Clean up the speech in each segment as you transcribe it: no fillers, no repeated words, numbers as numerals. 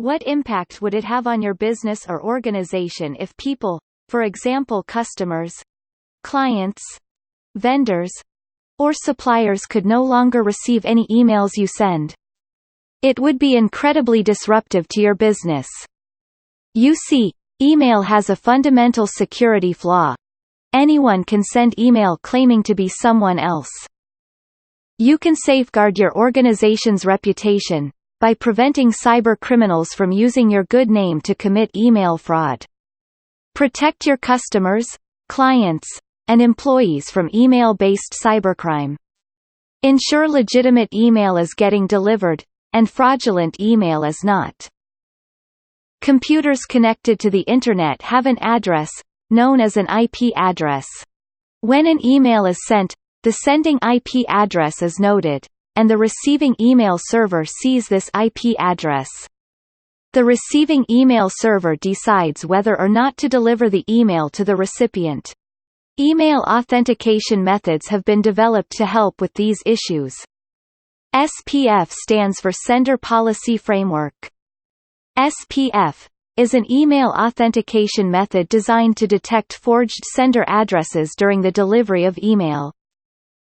What impact would it have on your business or organization if people, for example customers, clients, vendors, or suppliers could no longer receive any emails you send? It would be incredibly disruptive to your business. You see, email has a fundamental security flaw. Anyone can send email claiming to be someone else. You can safeguard your organization's reputation by preventing cyber criminals from using your good name to commit email fraud. Protect your customers, clients, and employees from email-based cybercrime. Ensure legitimate email is getting delivered, and fraudulent email is not. Computers connected to the Internet have an address, known as an IP address. When an email is sent, the sending IP address is noted, and the receiving email server sees this IP address. The receiving email server decides whether or not to deliver the email to the recipient. Email authentication methods have been developed to help with these issues. SPF stands for Sender Policy Framework. SPF is an email authentication method designed to detect forged sender addresses during the delivery of email.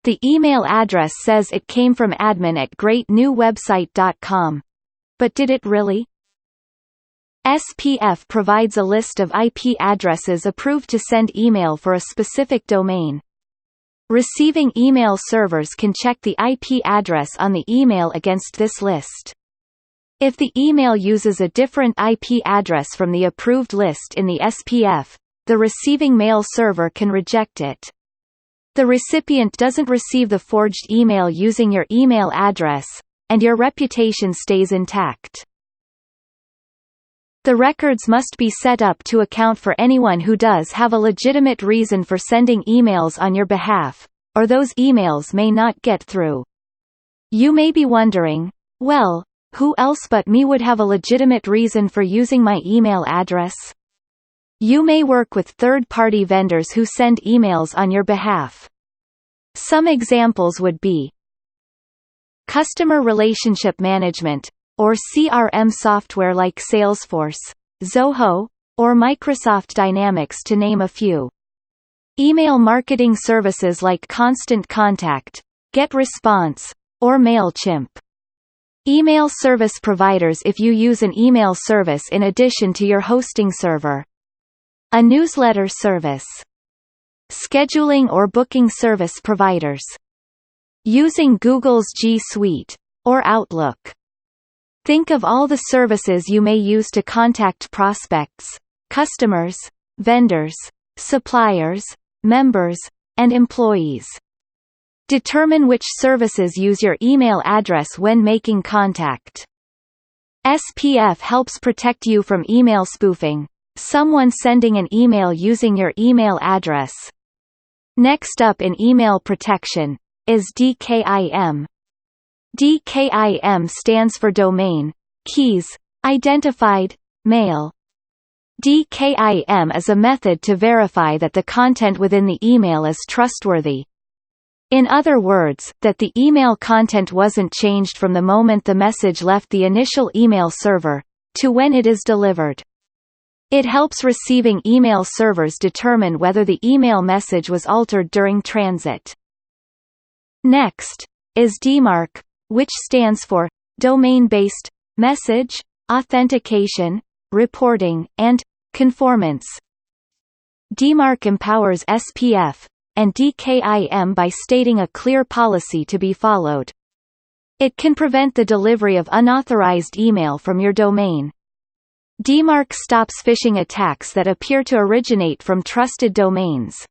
The email address says it came from admin@greatnewwebsite.com. But did it really? SPF provides a list of IP addresses approved to send email for a specific domain. Receiving email servers can check the IP address on the email against this list. If the email uses a different IP address from the approved list in the SPF, the receiving mail server can reject it. The recipient doesn't receive the forged email using your email address, and your reputation stays intact. The records must be set up to account for anyone who does have a legitimate reason for sending emails on your behalf, or those emails may not get through. You may be wondering, well, who else but me would have a legitimate reason for using my email address? You may work with third-party vendors who send emails on your behalf. Some examples would be customer relationship management, or CRM software like Salesforce, Zoho, or Microsoft Dynamics to name a few. Email marketing services like Constant Contact, GetResponse, or MailChimp. Email service providers if you use an email service in addition to your hosting server. A newsletter service. Scheduling or booking service providers. Using Google's G Suite, or Outlook. Think of all the services you may use to contact prospects, customers, vendors, suppliers, members, and employees. Determine which services use your email address when making contact. SPF helps protect you from email spoofing, someone sending an email using your email address. Next up in email protection is DKIM. DKIM stands for Domain, Keys, Identified, Mail. DKIM is a method to verify that the content within the email is trustworthy. In other words, that the email content wasn't changed from the moment the message left the initial email server, to when it is delivered. It helps receiving email servers determine whether the email message was altered during transit. Next is DMARC, which stands for Domain-Based Message Authentication, Reporting, and Conformance. DMARC empowers SPF and DKIM by stating a clear policy to be followed. It can prevent the delivery of unauthorized email from your domain. DMARC stops phishing attacks that appear to originate from trusted domains.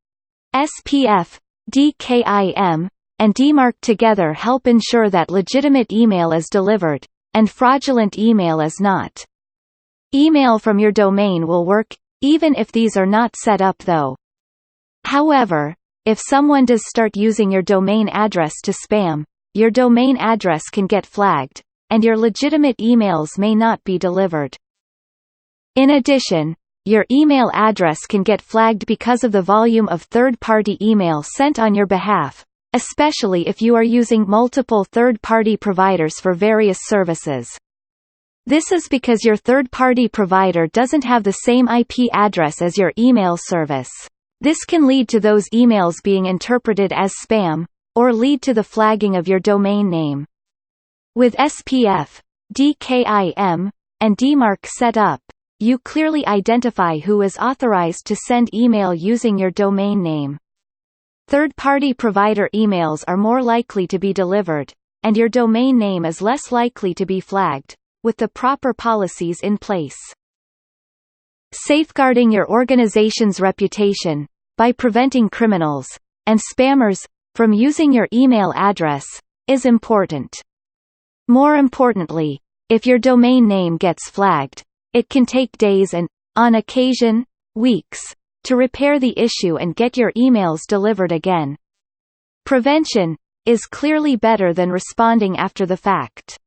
SPF, DKIM, and DMARC together help ensure that legitimate email is delivered, and fraudulent email is not. Email from your domain will work, even if these are not set up though. However, if someone does start using your domain address to spam, your domain address can get flagged, and your legitimate emails may not be delivered. In addition, your email address can get flagged because of the volume of third-party email sent on your behalf, especially if you are using multiple third-party providers for various services. This is because your third-party provider doesn't have the same IP address as your email service. This can lead to those emails being interpreted as spam, or lead to the flagging of your domain name. With SPF, DKIM, and DMARC set up, you clearly identify who is authorized to send email using your domain name. Third-party provider emails are more likely to be delivered, and your domain name is less likely to be flagged, with the proper policies in place. Safeguarding your organization's reputation, by preventing criminals, and spammers, from using your email address, is important. More importantly, if your domain name gets flagged, it can take days and, on occasion, weeks, to repair the issue and get your emails delivered again. Prevention is clearly better than responding after the fact.